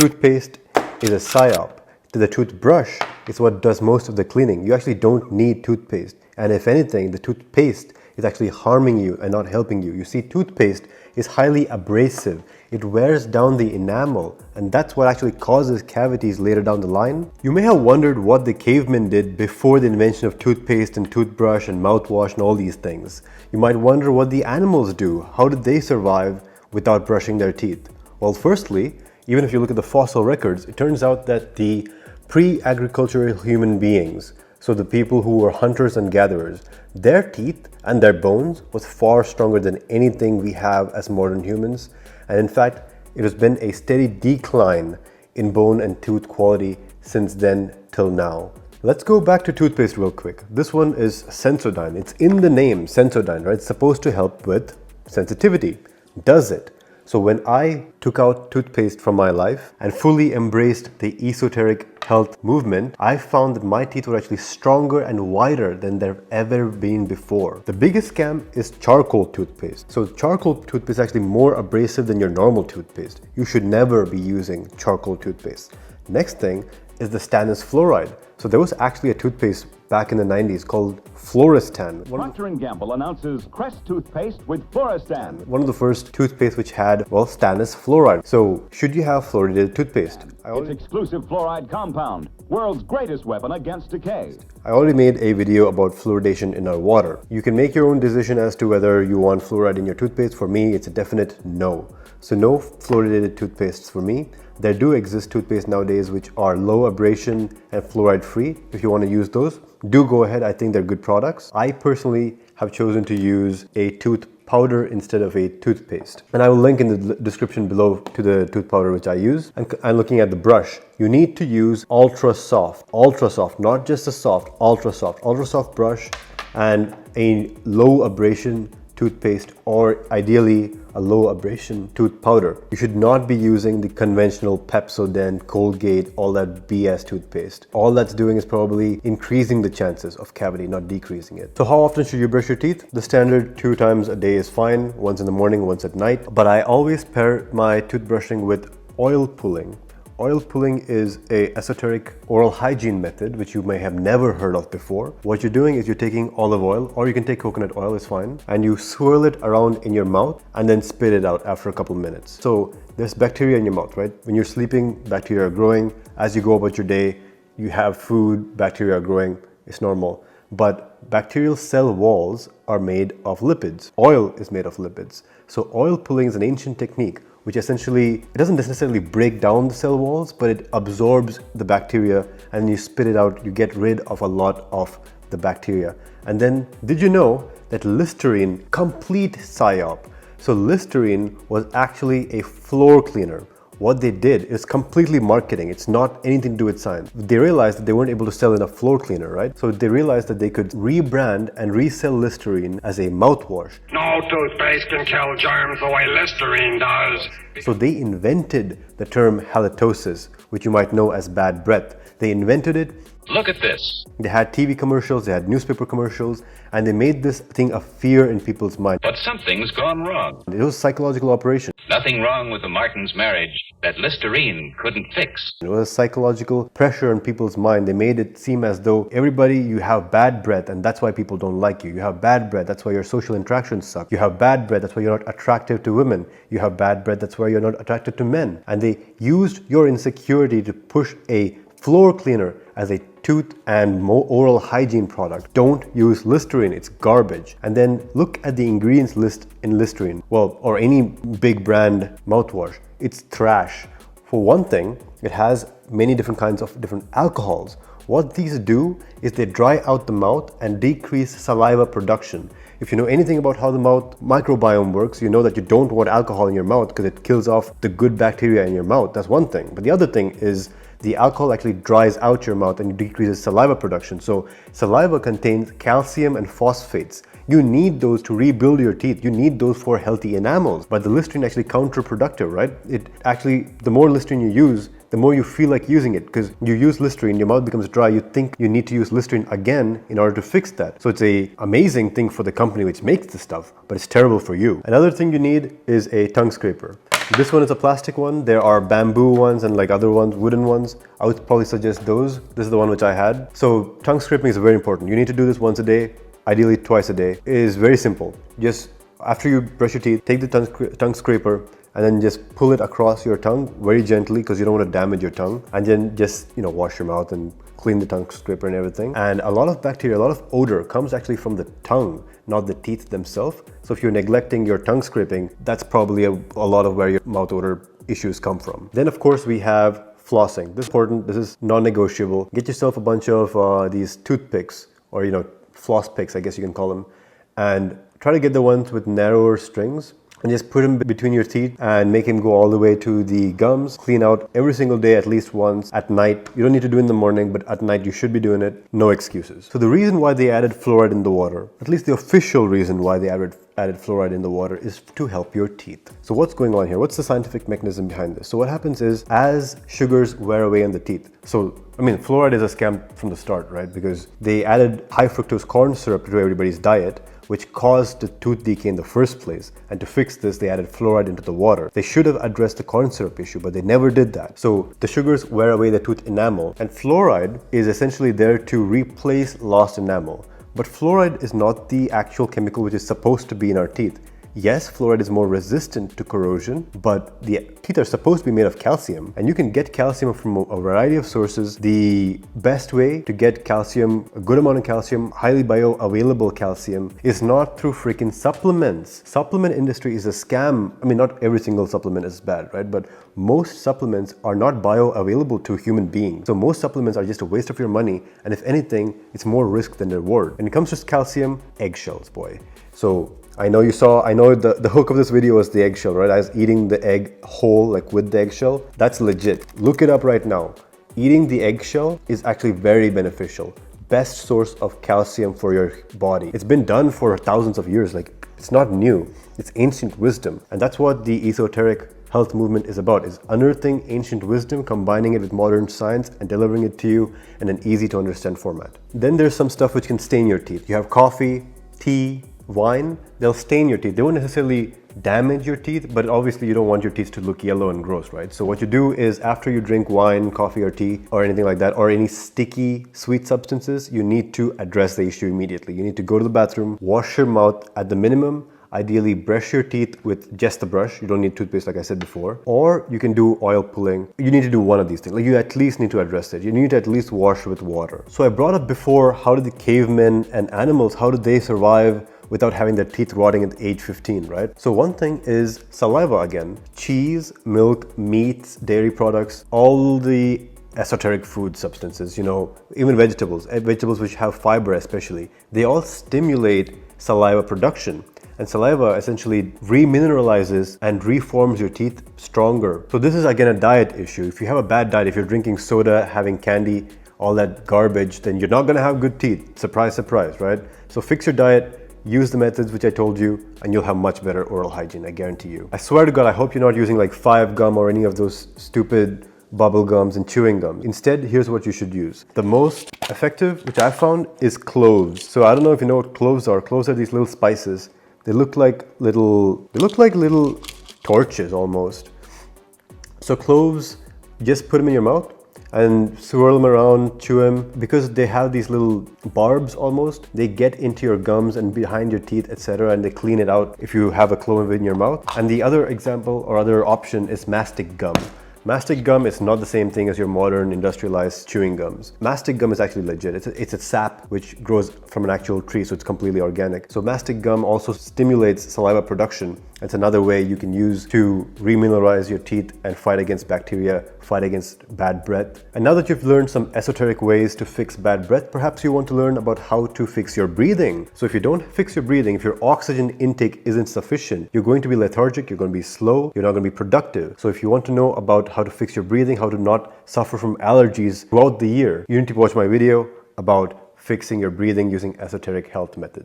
Toothpaste is a psyop. The toothbrush is what does most of the cleaning. You actually don't need toothpaste. And if anything, the toothpaste is actually harming you and not helping you. You see, toothpaste is highly abrasive. It wears down the enamel, and that's what actually causes cavities later down the line. You may have wondered what the cavemen did before the invention of toothpaste and toothbrush and mouthwash and all these things. You might wonder what the animals do. How did they survive without brushing their teeth? Well, firstly, even if you look at the fossil records, it turns out that the pre-agricultural human beings, so the people who were hunters and gatherers, their teeth and their bones was far stronger than anything we have as modern humans. And in fact, it has been a steady decline in bone and tooth quality since then till now. Let's go back to toothpaste real quick. This one is Sensodyne. It's in the name, Sensodyne, right? It's supposed to help with sensitivity. Does it? So when I took out toothpaste from my life and fully embraced the esoteric health movement, I found that my teeth were actually stronger and whiter than they've ever been before. The biggest scam is charcoal toothpaste. So charcoal toothpaste is actually more abrasive than your normal toothpaste. You should never be using charcoal toothpaste. Next thing is the stannous fluoride. So there was actually a toothpaste back in the 90s called Floristan. Procter & Gamble announces Crest toothpaste with Floristan. One of the first toothpaste which had, well, stannous fluoride. So should you have fluoridated toothpaste? Its exclusive fluoride compound, world's greatest weapon against decay. I already made a video about fluoridation in our water. You can make your own decision as to whether you want fluoride in your toothpaste. For me, it's a definite no. So no fluoridated toothpastes for me. There do exist toothpaste nowadays which are low abrasion and fluoride free. If you want to use those, do go ahead. I think they're good products. I personally have chosen to use a tooth powder instead of a toothpaste. And I will link in the description below to the tooth powder which I use. And looking at the brush, you need to use ultra soft, not just a soft, ultra soft brush and a low abrasion toothpaste, or ideally a low abrasion tooth powder. You should not be using the conventional Pepsodent, Colgate, all that BS toothpaste. All that's doing is probably increasing the chances of cavity, not decreasing it. So how often should you brush your teeth? The standard 2 times a day is fine, once in the morning, once at night. But I always pair my toothbrushing with oil pulling. Oil pulling is an esoteric oral hygiene method which you may have never heard of before. What you're doing is you're taking olive oil, or you can take coconut oil, it's fine, and you swirl it around in your mouth and then spit it out after a couple minutes. So there's bacteria in your mouth, right? When you're sleeping, bacteria are growing. As you go about your day, you have food, bacteria are growing, it's normal. But bacterial cell walls are made of lipids. Oil is made of lipids. So oil pulling is an ancient technique which essentially, it doesn't necessarily break down the cell walls, but it absorbs the bacteria, and you spit it out, you get rid of a lot of the bacteria. And then, did you know that Listerine, complete psyop. So Listerine was actually a floor cleaner. What they did is completely marketing. It's not anything to do with science. They realized that they weren't able to sell enough floor cleaner, right? So they realized that they could rebrand and resell Listerine as a mouthwash. No toothpaste can kill germs the way Listerine does. So they invented the term halitosis, which you might know as bad breath. They invented it. Look at this. They had TV commercials, they had newspaper commercials, and they made this thing a fear in people's mind. But something's gone wrong. It was a psychological operation. Nothing wrong with the Martins' marriage that Listerine couldn't fix. It was psychological pressure on people's mind. They made it seem as though everybody, you have bad breath and that's why people don't like you. You have bad breath, that's why your social interactions suck. You have bad breath, that's why you're not attractive to women. You have bad breath, that's why you're not attracted to men. And they used your insecurity to push a floor cleaner as a tooth and oral hygiene product. Don't use Listerine, it's garbage. And then look at the ingredients list in Listerine, well, or any big brand mouthwash. It's trash. For one thing, it has many different kinds of different alcohols. What these do is they dry out the mouth and decrease saliva production. If you know anything about how the mouth microbiome works, you know that you don't want alcohol in your mouth because it kills off the good bacteria in your mouth. That's one thing. But the other thing is the alcohol actually dries out your mouth and decreases saliva production. So saliva contains calcium and phosphates. You need those to rebuild your teeth. You need those for healthy enamels. But the Listerine actually counterproductive, right? It actually, the more Listerine you use, the more you feel like using it, because you use Listerine, your mouth becomes dry, you think you need to use Listerine again in order to fix that. So it's an amazing thing for the company which makes the stuff, but it's terrible for you. Another thing you need is a tongue scraper. This one is a plastic one. There are bamboo ones and like other ones, wooden ones. I would probably suggest those. This is the one which I had. So tongue scraping is very important. You need to do this once a day, ideally twice a day. It is very simple. Just after you brush your teeth, take the tongue scraper and then just pull it across your tongue very gently because you don't want to damage your tongue. And then just, wash your mouth and clean the tongue scraper and everything. And a lot of bacteria, a lot of odor comes actually from the tongue, not the teeth themselves. So if you're neglecting your tongue scraping, that's probably a lot of where your mouth odor issues come from. Then of course we have flossing. This is important, this is non-negotiable. Get yourself a bunch of these toothpicks or floss picks, I guess you can call them, and try to get the ones with narrower strings and just put them between your teeth and make him go all the way to the gums. Clean out every single day, at least once at night. You don't need to do it in the morning, but at night you should be doing it. No excuses. So the reason why they added fluoride in the water, at least the official reason why they added fluoride in the water, is to help your teeth. So what's going on here? What's the scientific mechanism behind this? So what happens is, as sugars wear away in the teeth, fluoride is a scam from the start, right? Because they added high fructose corn syrup to everybody's diet, which caused the tooth decay in the first place. And to fix this, they added fluoride into the water. They should have addressed the corn syrup issue, but they never did that. So the sugars wear away the tooth enamel, and fluoride is essentially there to replace lost enamel. But fluoride is not the actual chemical which is supposed to be in our teeth. Yes, fluoride is more resistant to corrosion, but the teeth are supposed to be made of calcium, and you can get calcium from a variety of sources. The best way to get calcium, a good amount of calcium, highly bioavailable calcium, is not through freaking supplements. Supplement industry is a scam. Not every single supplement is bad, right? But most supplements are not bioavailable to human beings. So most supplements are just a waste of your money, and if anything, it's more risk than reward. When it comes to calcium, eggshells, boy. So I know the hook of this video was the eggshell, right? I was eating the egg whole, like with the eggshell. That's legit. Look it up right now. Eating the eggshell is actually very beneficial. Best source of calcium for your body. It's been done for thousands of years. Like, it's not new. It's ancient wisdom. And that's what the esoteric health movement is about, is unearthing ancient wisdom, combining it with modern science, and delivering it to you in an easy to understand format. Then there's some stuff which can stain your teeth. You have coffee, tea, wine, they'll stain your teeth. They won't necessarily damage your teeth, but obviously you don't want your teeth to look yellow and gross, right? So what you do is, after you drink wine, coffee or tea or anything like that, or any sticky sweet substances, you need to address the issue immediately. You need to go to the bathroom, wash your mouth at the minimum, ideally brush your teeth with just the brush. You don't need toothpaste like I said before. Or you can do oil pulling. You need to do one of these things. Like, you at least need to address it. You need to at least wash with water. So I brought up before, how did the cavemen and animals, how did they survive without having their teeth rotting at age 15, right? So one thing is saliva again. Cheese, milk, meats, dairy products, all the esoteric food substances, even vegetables which have fiber especially, they all stimulate saliva production. And saliva essentially remineralizes and reforms your teeth stronger. So this is again a diet issue. If you have a bad diet, if you're drinking soda, having candy, all that garbage, then you're not gonna have good teeth. Surprise, surprise, right? So fix your diet, use the methods which I told you, and you'll have much better oral hygiene, I guarantee you. I swear to God, I hope you're not using like 5 gum or any of those stupid bubble gums and chewing gum. Instead, here's what you should use. The most effective, which I found, is cloves. So I don't know if you know what cloves are. Cloves are these little spices. They look like little torches almost. So cloves, just put them in your mouth and swirl them around, chew them. Because they have these little barbs almost, they get into your gums and behind your teeth, etc., and they clean it out if you have a clove in your mouth. And the other example or other option is mastic gum. Mastic gum is not the same thing as your modern industrialized chewing gums. Mastic gum is actually legit. It's a sap which grows from an actual tree, so it's completely organic. So mastic gum also stimulates saliva production. It's another way you can use to remineralize your teeth and fight against bacteria, fight against bad breath. And now that you've learned some esoteric ways to fix bad breath, perhaps you want to learn about how to fix your breathing. So if you don't fix your breathing, if your oxygen intake isn't sufficient, you're going to be lethargic, you're going to be slow, you're not going to be productive. So if you want to know about how to fix your breathing, how to not suffer from allergies throughout the year, you need to watch my video about fixing your breathing using esoteric health methods.